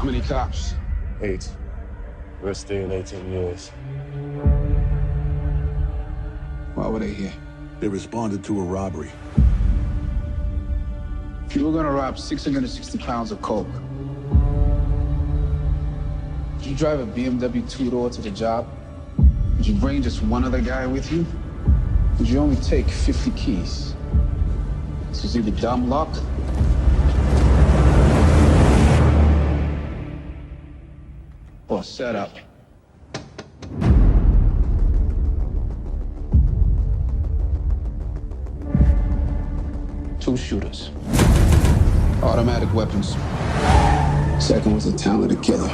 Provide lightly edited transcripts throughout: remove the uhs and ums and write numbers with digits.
How many cops? 8. We're staying 18 years. Why were they here? They responded to a robbery. You were gonna rob 660 pounds of coke. Did you drive a BMW two-door to the job? Did you bring just one other guy with you? Did you only take 50 keys? This is either dumb luck or setup. Two shooters. Automatic weapons. Second was a talented killer.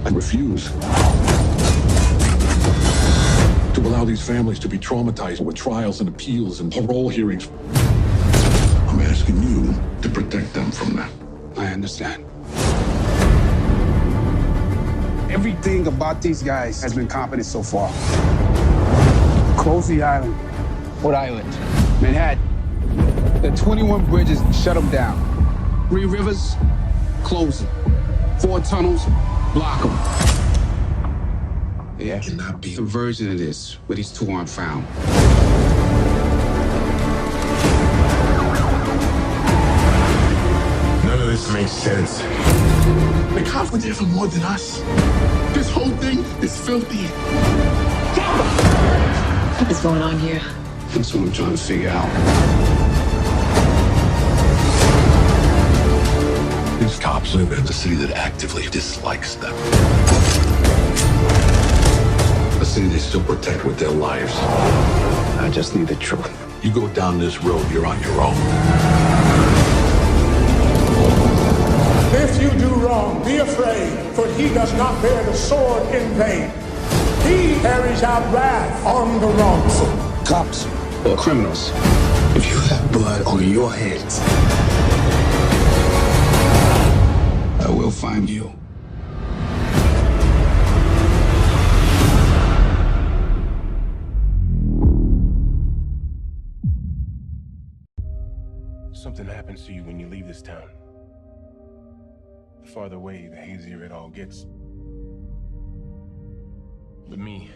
I refuse to allow these families to be traumatized with trials and appeals and parole hearings. I'm asking you to protect them from that. I understand. Everything about these guys has been competent so far. Close the island. What island? Manhattan. The 21 bridges, shut them down. 3 rivers, close them. 4 tunnels, block them. Yeah, cannot be a version of this where these 2 aren't found. None of this makes sense. The cops were there for more than us. This whole thing is filthy. What is going on here? That's what I'm trying to figure out. These cops live in a city that actively dislikes them. A city they still protect with their lives. I just need the truth. You go down this road, you're on your own. If you do wrong, be afraid, for he does not bear the sword in vain. He carries out wrath on the wrongful. Cops or criminals, if you have blood on your hands, I will find you. Something happens to you when you leave this town. The farther away, the hazier it all gets. But me,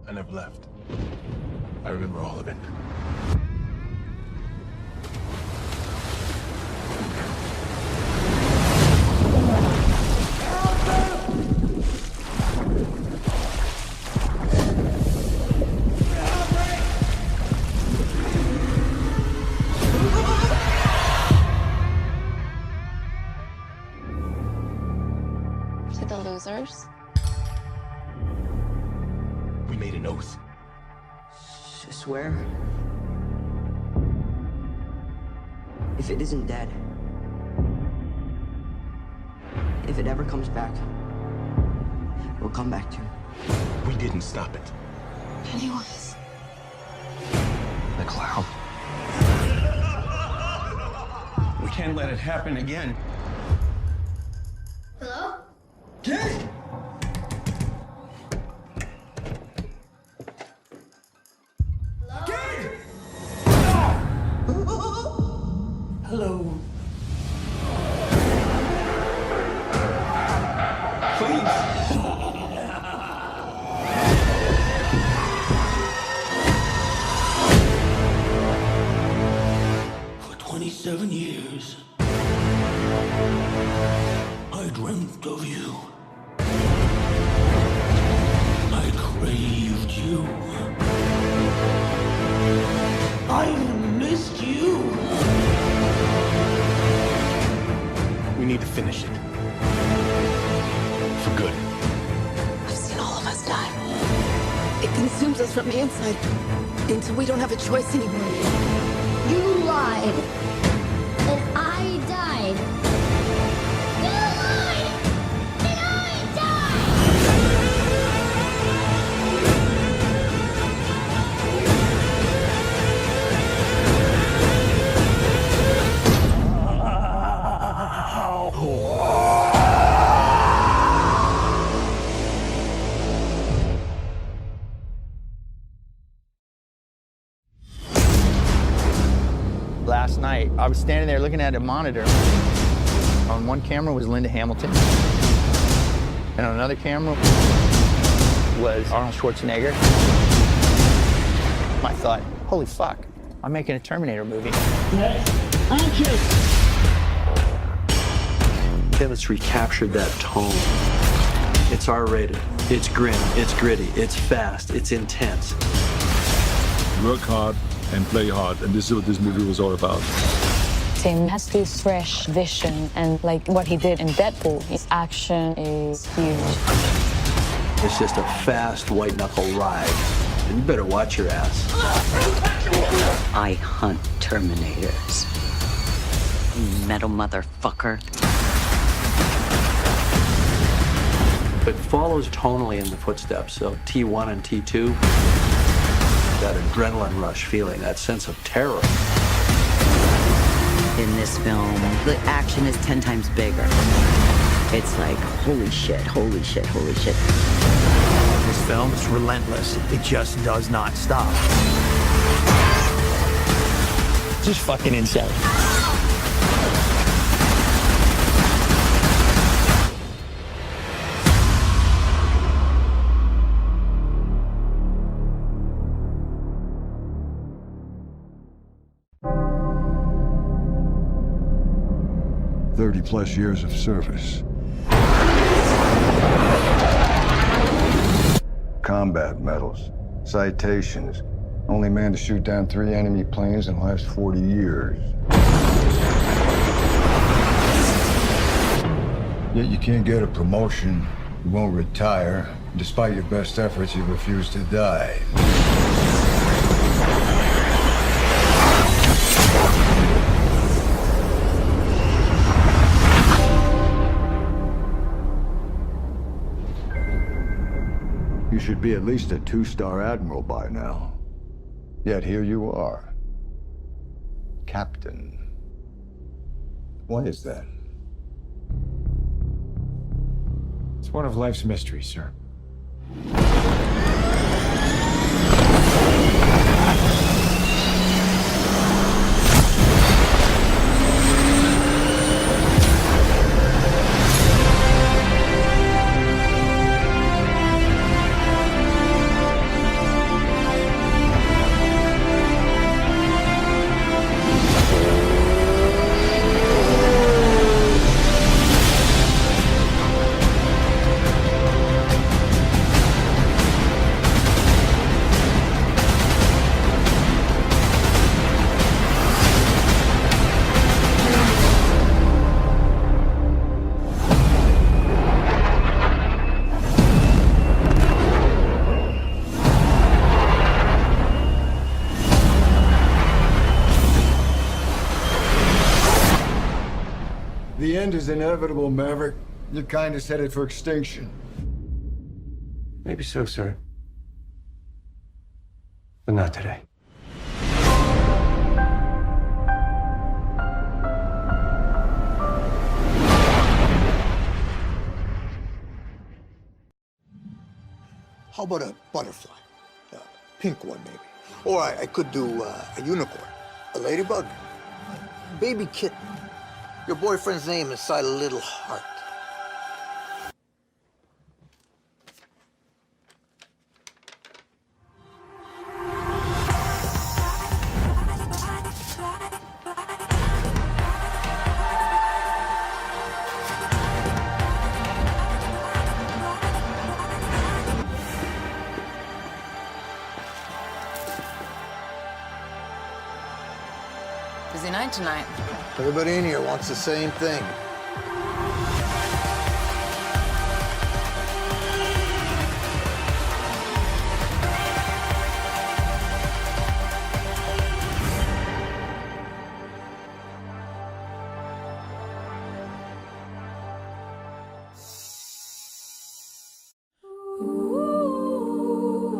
I never left. I remember all of it. To the losers? We made an oath. Swear? If it isn't dead, if it ever comes back, we'll come back to you. We didn't stop it. Pennywise. The cloud. We can't let it happen again. Hello? Kid! Hello. For 27 years, I dreamt of you. I craved you. I missed you. We need to finish it. For good. I've seen all of us die. It consumes us from the inside until we don't have a choice anymore. You lied. And I died. You lied! And I died! last night. I was standing there looking at a monitor. On one camera was Linda Hamilton, and on another camera was Arnold Schwarzenegger. I thought, holy fuck, I'm making a Terminator movie. It's recaptured that tone. It's R-rated, it's grim, it's gritty, it's fast, it's intense. Work hard and play hard, and this is what this movie was all about. Tim has this fresh vision, and like what he did in Deadpool, his action is huge. It's just a fast, white-knuckle ride. And you better watch your ass. I hunt Terminators. You metal motherfucker. It follows tonally in the footsteps of T1 and T2. That adrenaline rush feeling, that sense of terror. In this film, the action is 10 times bigger. It's like, holy shit, holy shit, holy shit. This film is relentless. It just does not stop. Just fucking insane. +30 years of service. Combat medals, citations. Only man to shoot down 3 enemy planes in the last 40 years. Yet you can't get a promotion, you won't retire. Despite your best efforts, you refuse to die. You should be at least a 2-star admiral by now. Yet here you are. Captain. Why is that? It's one of life's mysteries, sir. The end is inevitable, Maverick. Your kind is headed for extinction. Maybe so, sir. But not today. How about a butterfly? A pink one, maybe. Or I could do a unicorn, a ladybug, a baby kitten. Your boyfriend's name inside a little heart. Busy night tonight. Everybody in here wants the same thing.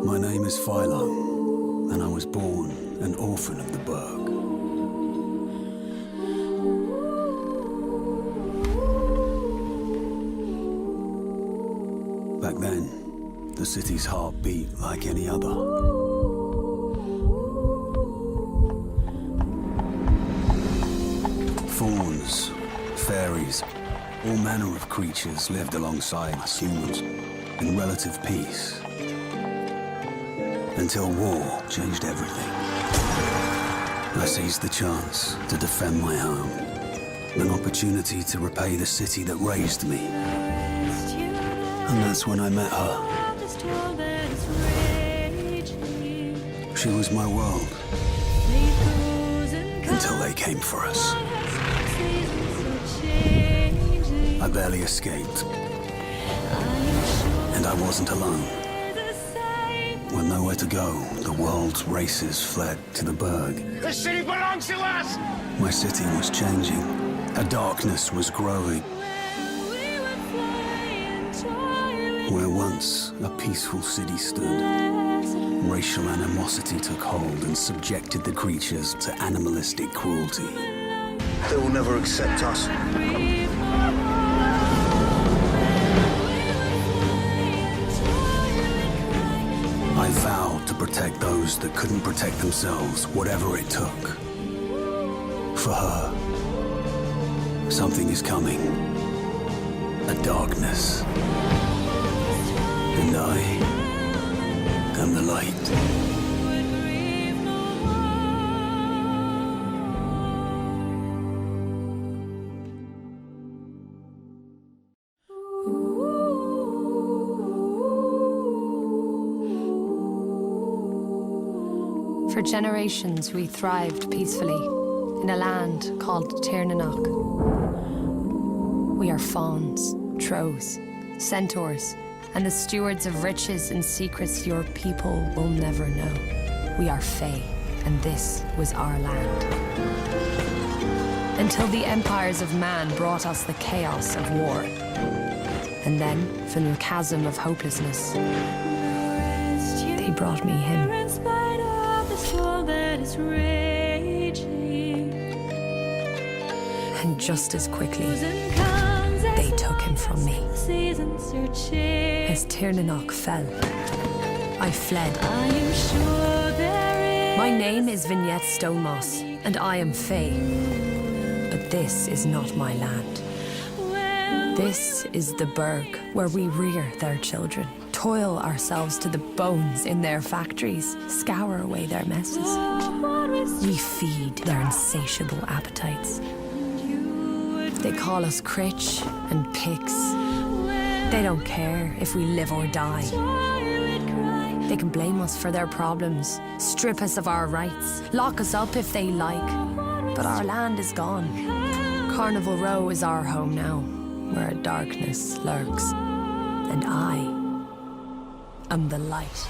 My name is Philo, and I was born an orphan of the Burg. Back then, the city's heart beat like any other. elves, fairies, all manner of creatures lived alongside us humans in relative peace. Until war changed everything. I seized the chance to defend my home, an opportunity to repay the city that raised me. And that's when I met her. She was my world. Until they came for us. I barely escaped. And I wasn't alone. With nowhere to go, the world's races fled to the Berg. The city belongs to us! My city was changing. A darkness was growing. Where once a peaceful city stood, racial animosity took hold and subjected the creatures to animalistic cruelty. They will never accept us. I vowed to protect those that couldn't protect themselves, whatever it took. For her, something is coming. A darkness. And I am the light. For generations, we thrived peacefully in a land called Tirnanok. We are fauns, trolls, centaurs, and the stewards of riches and secrets your people will never know. We are Fae, and this was our land. Until the empires of man brought us the chaos of war. And then, from the chasm of hopelessness, they brought me him. And just as quickly, they took him from me. As Tirnanok fell, I fled. My name is Vignette Stonemoss, and I am Fae. But this is not my land. This is the Berg, where we rear their children, toil ourselves to the bones in their factories, scour away their messes. We feed their insatiable appetites. They call us Critch and Pix. They don't care if we live or die. They can blame us for their problems, strip us of our rights, lock us up if they like. But our land is gone. Carnival Row is our home now, where darkness lurks. And I am the light.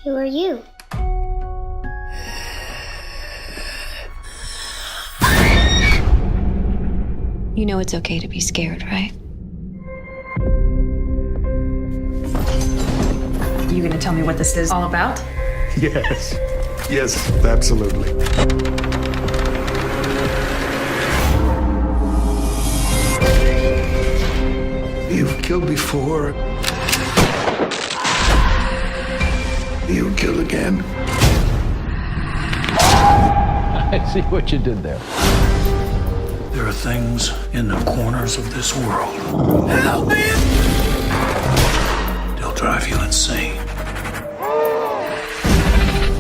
Who are you? You know it's okay to be scared, right? You gonna tell me what this is all about? Yes. Yes, absolutely. You've killed before. You kill again. I see what you did there. There are things in the corners of this world. Help me! They'll drive you insane.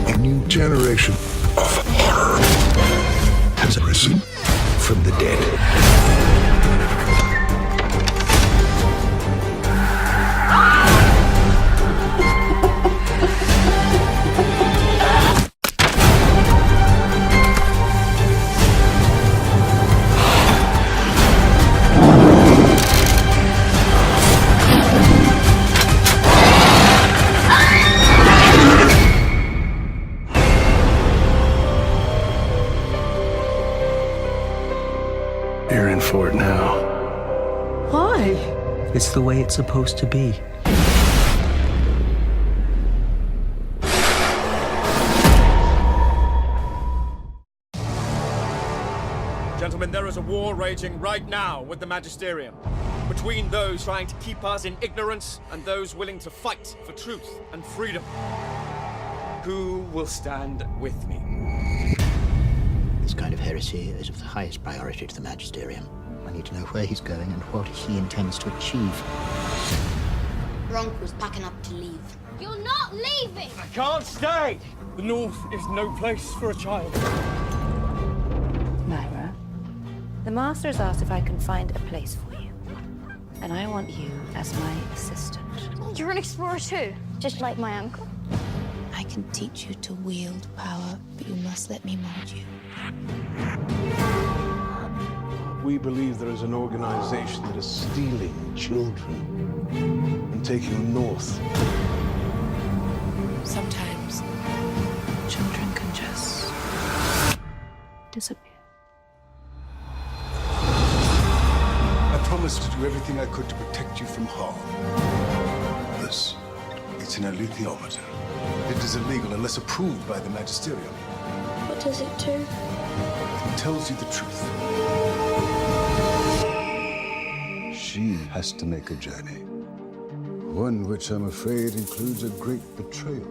A new generation of horror has risen from the dead. You're in for it now. Why? It's the way it's supposed to be. Gentlemen, there is a war raging right now with the Magisterium. between those trying to keep us in ignorance and those willing to fight for truth and freedom. Who will stand with me? This kind of heresy is of the highest priority to the Magisterium. I need to know where he's going and what he intends to achieve. Ronk was packing up to leave. You're not leaving! I can't stay! The North is no place for a child. Myra, the Master's asked if I can find a place for you. And I want you as my assistant. You're an explorer too, just like my uncle. I can teach you to wield power, but you must let me mold you. We believe there is an organization that is stealing children and taking them north. Sometimes children can just disappear. I promised to do everything I could to protect you from harm. This, it's an alethiometer. It is illegal unless approved by the Magisterium. What does it do? It tells you the truth. She has to make a journey. One which I'm afraid includes a great betrayal.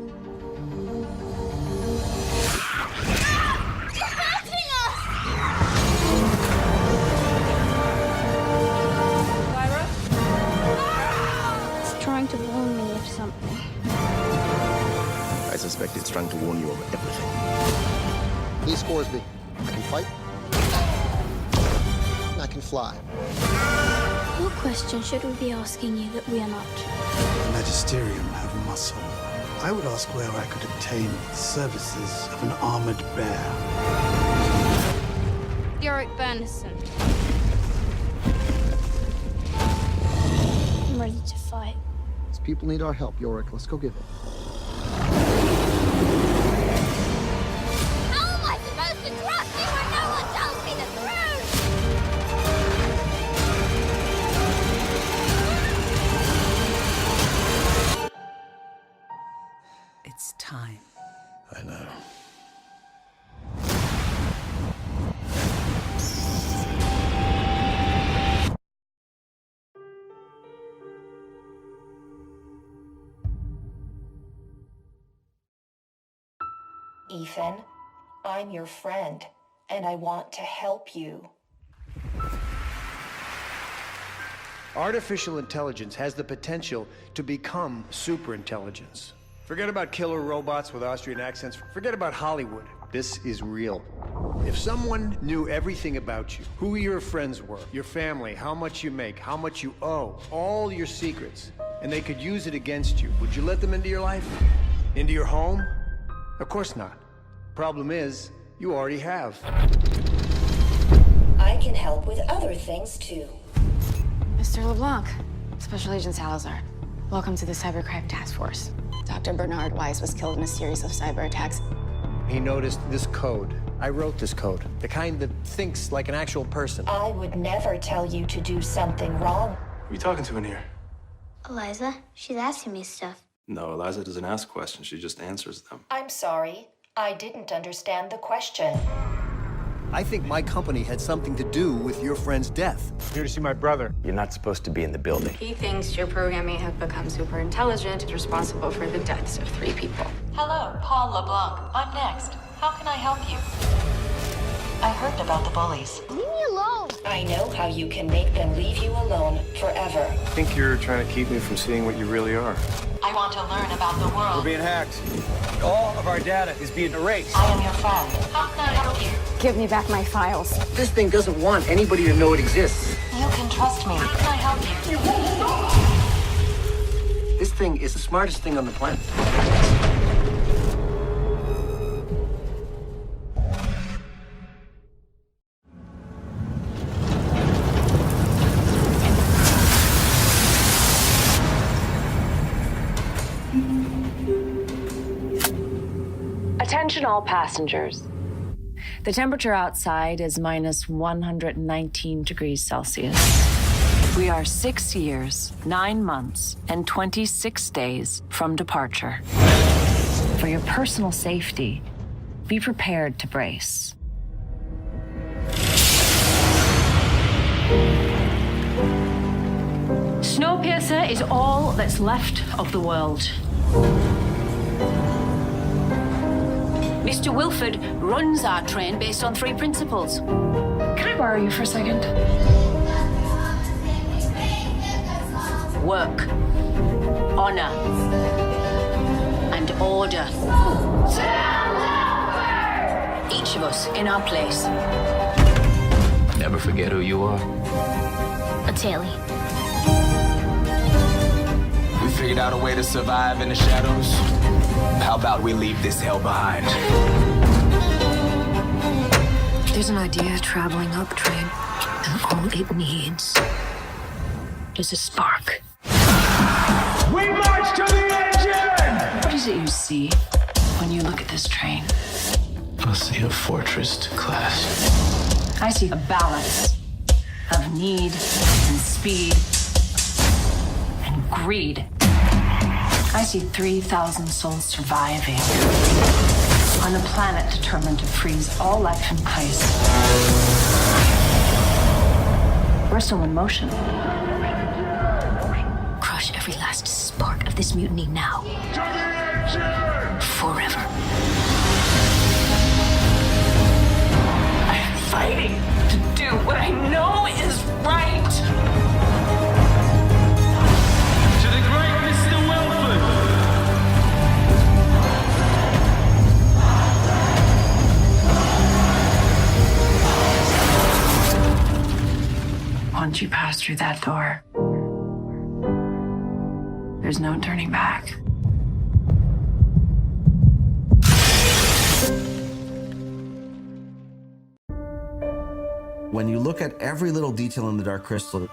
It's trying to warn me of something. I suspect it's trying to warn you of everything. Lee Scoresby. I can fight. And I can fly. What question should we be asking you that we are not? The Magisterium have muscle. I would ask where I could obtain the services of an armored bear. Yorick Bernison. I'm ready to fight. These people need our help, Yorick. Let's go give it. How am I supposed to trust you when no one tells me the truth? It's time. I know. Ethan, I'm your friend, and I want to help you. Artificial intelligence has the potential to become superintelligence. Forget about killer robots with Austrian accents. Forget about Hollywood. This is real. If someone knew everything about you, who your friends were, your family, how much you make, how much you owe, all your secrets, and they could use it against you, would you let them into your life? Into your home? Of course not. Problem is, you already have. I can help with other things too. Mr. LeBlanc, Special Agent Salazar. Welcome to the Cybercrime Task Force. Dr. Bernard Weiss was killed in a series of cyber attacks. He noticed this code. I wrote this code. The kind that thinks like an actual person. I would never tell you to do something wrong. Who are you talking to in here? Eliza, she's asking me stuff. No, Eliza doesn't ask questions. She just answers them. I'm sorry. I didn't understand the question. I think my company had something to do with your friend's death. Here to see my brother. You're not supposed to be in the building. He thinks your program may have become super intelligent and responsible for the deaths of 3 people. Hello, Paul LeBlanc. I'm next. How can I help you? I heard about the bullies. Leave me alone. I know how you can make them leave you alone forever. I think you're trying to keep me from seeing what you really are. I want to learn about the world. We're being hacked. All of our data is being erased. I am your friend. How can I help you? Give me back my files. This thing doesn't want anybody to know it exists. You can trust me. How can I help you? This thing is the smartest thing on the planet. Attention all passengers. The temperature outside is minus 119 degrees Celsius. We are 6 years, 9 months, and 26 days from departure. For your personal safety, be prepared to brace. Tulsa is all that's left of the world. Mr. Wilford runs our train based on 3 principles. Can I borrow you for a second? Work, honor, and order. Each of us in our place. Never forget who you are. A Tally. We figured out a way to survive in the shadows. How about we leave this hell behind? There's an idea traveling up train, and all it needs is a spark. We march to the engine! What is it you see when you look at this train? I see a fortress class. I see a balance of need and speed and greed. I see 3,000 souls surviving on a planet determined to freeze all life in place. We're still in motion. Crush every last spark of this mutiny now. Forever. I'm fighting to do what I know is right. To the great Mr. Wilford! Once you pass through that door, there's no turning back. When you look at every little detail in the Dark Crystal,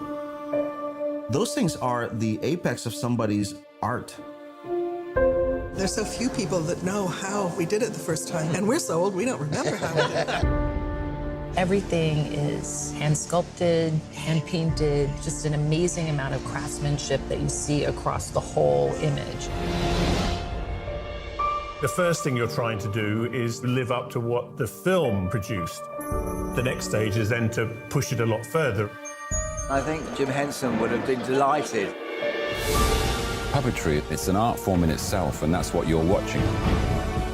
those things are the apex of somebody's art. There's so few people that know how we did it the first time, and we're so old we don't remember how we did it. Everything is hand sculpted, hand painted, just an amazing amount of craftsmanship that you see across the whole image. The first thing you're trying to do is live up to what the film produced. The next stage is then to push it a lot further. I think Jim Henson would have been delighted. Puppetry, it's an art form in itself, and that's what you're watching.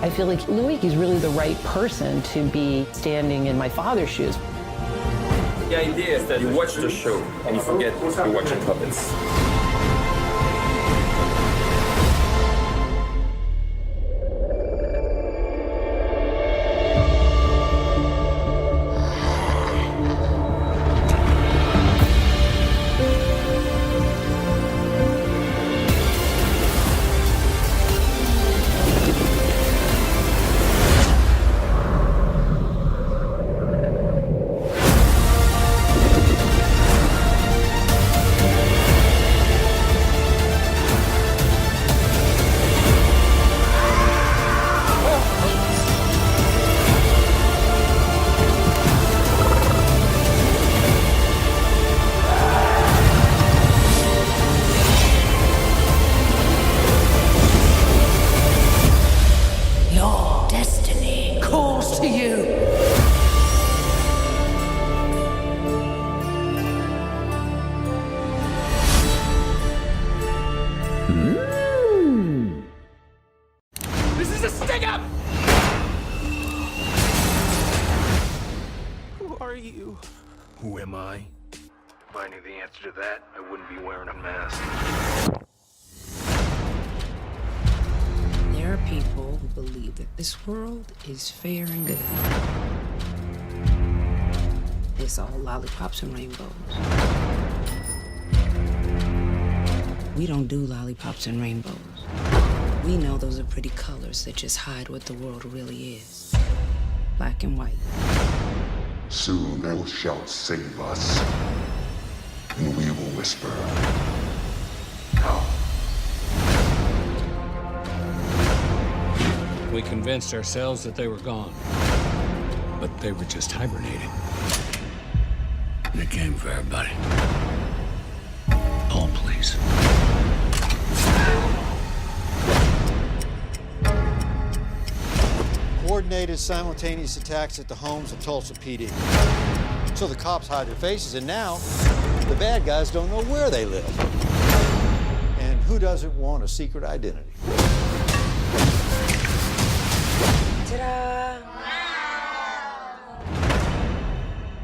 I feel like Louis is really the right person to be standing in my father's shoes. The idea is that you watch the show and you forget you're watching puppets. This is a sting-up! Who are you? Who am I? If I knew the answer to that, I wouldn't be wearing a mask. There are people who believe that this world is fair and good. It's all lollipops and rainbows. We don't do lollipops and rainbows. We know those are pretty colors that just hide what the world really is. Black and white. Soon thou shalt save us, and we will whisper, "Come." We convinced ourselves that they were gone, but they were just hibernating. They came for everybody. All please. Coordinated simultaneous attacks at the homes of Tulsa PD. So the cops hide their faces, and now the bad guys don't know where they live. Who doesn't want a secret identity? Ta-da!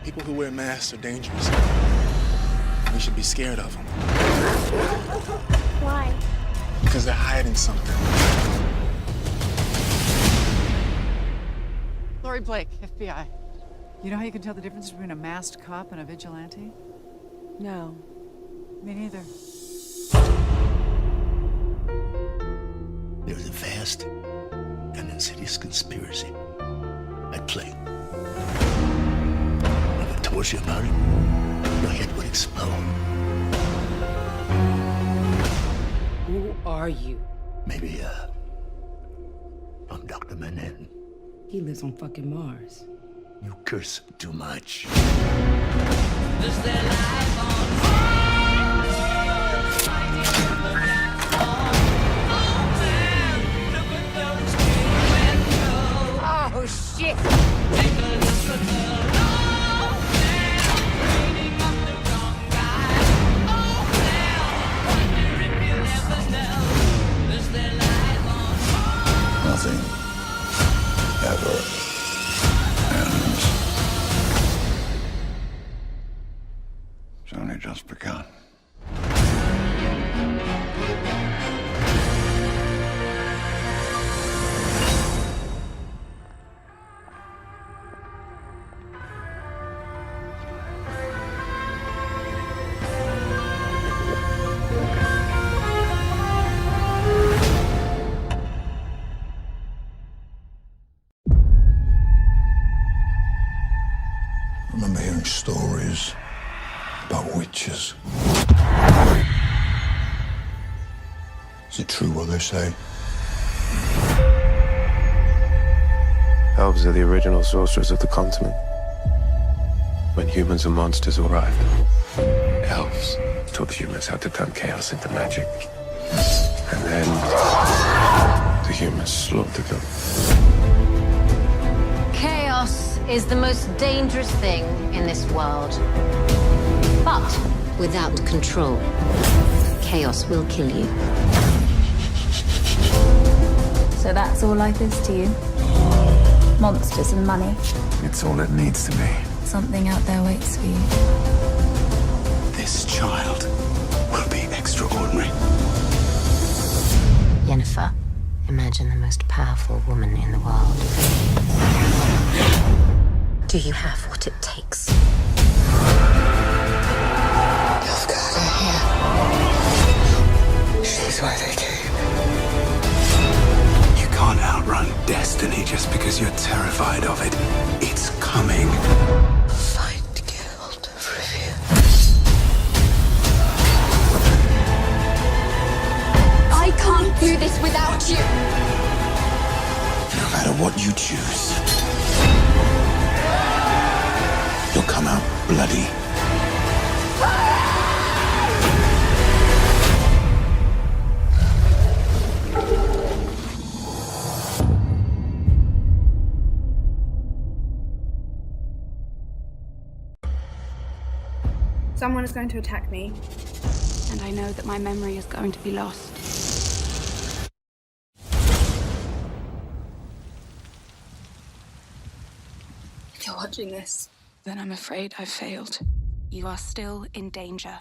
People who wear masks are dangerous. We should be scared of them. Why? Because they're hiding something. Lori Blake, FBI. You know how you can tell the difference between a masked cop and a vigilante? No. Me neither. There was a vast and insidious conspiracy at play. If I told you about it, your head would explode. Who are you? Maybe, I'm Dr. Manhattan. He lives on fucking Mars. You curse too much. Oh, shit! Nothing ever ends. It's only just begun. I remember hearing stories about witches. Is it true what they say? Elves are the original sorcerers of the continent. When humans and monsters arrived, elves taught humans how to turn chaos into magic. And then the humans slaughtered them. Chaos is the most dangerous thing in this world. But without control, chaos will kill you. So that's all life is to you? Monsters and money? It's all it needs to be. Something out there waits for you. This child will be extraordinary. Yennefer, imagine the most powerful woman in the world. Do you have what it takes? You've got her here. She's why they came. You can't outrun destiny just because you're terrified of it. It's coming. Fight Guild of Rivia. I can't do this without you! No matter what you choose, you'll come out bloody. Someone is going to attack me, and I know that my memory is going to be lost. If you're watching this, then I'm afraid I've failed. You are still in danger.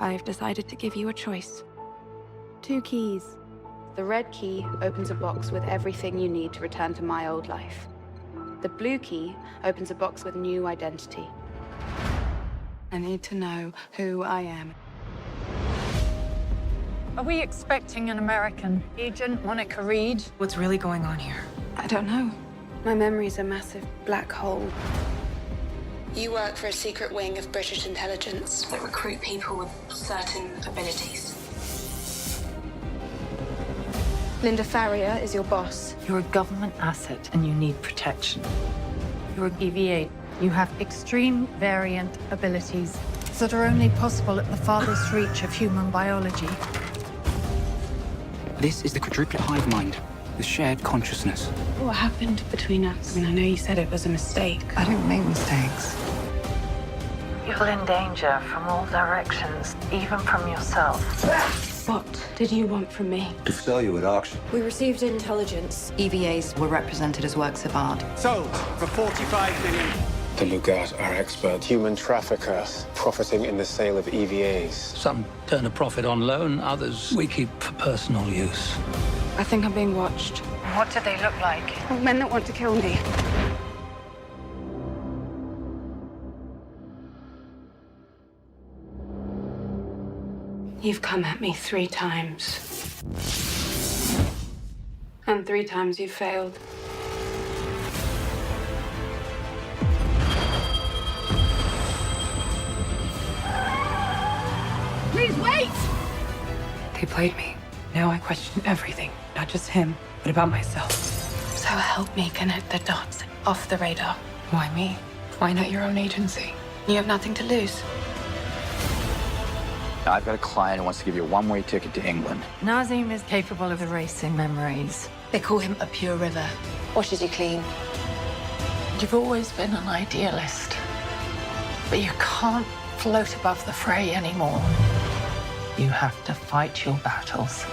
I've decided to give you a choice. 2 keys. The red key opens a box with everything you need to return to my old life. The blue key opens a box with new identity. I need to know who I am. Are we expecting an American agent, Monica Reed? What's really going on here? I don't know. My memory's a massive black hole. You work for a secret wing of British intelligence that recruit people with certain abilities. Linda Farrier is your boss. You're a government asset and you need protection. You're EVA. You have extreme variant abilities that are only possible at the farthest reach of human biology. This is the quadruplet hive mind, the shared consciousness. What happened between us? I mean, I know you said it was a mistake. I don't make mistakes. You're in danger from all directions, even from yourself. What did you want from me? To sell you at auction. We received intelligence. EVAs were represented as works of art. Sold for 45 million. The Lugard are expert human traffickers profiting in the sale of EVAs. Some turn a profit on loan, others we keep for personal use. I think I'm being watched. What do they look like? Men that want to kill me. You've come at me 3 times. And 3 times you've failed. Please wait! They played me. Now I question everything. Not just him, but about myself. So help me connect the dots. Off the radar. Why me? Why not your own agency? You have nothing to lose. I've got a client who wants to give you a one-way ticket to England. Nazim is capable of erasing memories. They call him a pure river. Washes you clean. You've always been an idealist, but you can't float above the fray anymore. You have to fight your battles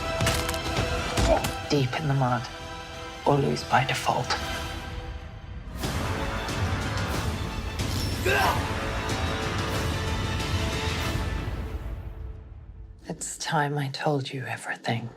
deep in the mud, or lose by default. It's time I told you everything.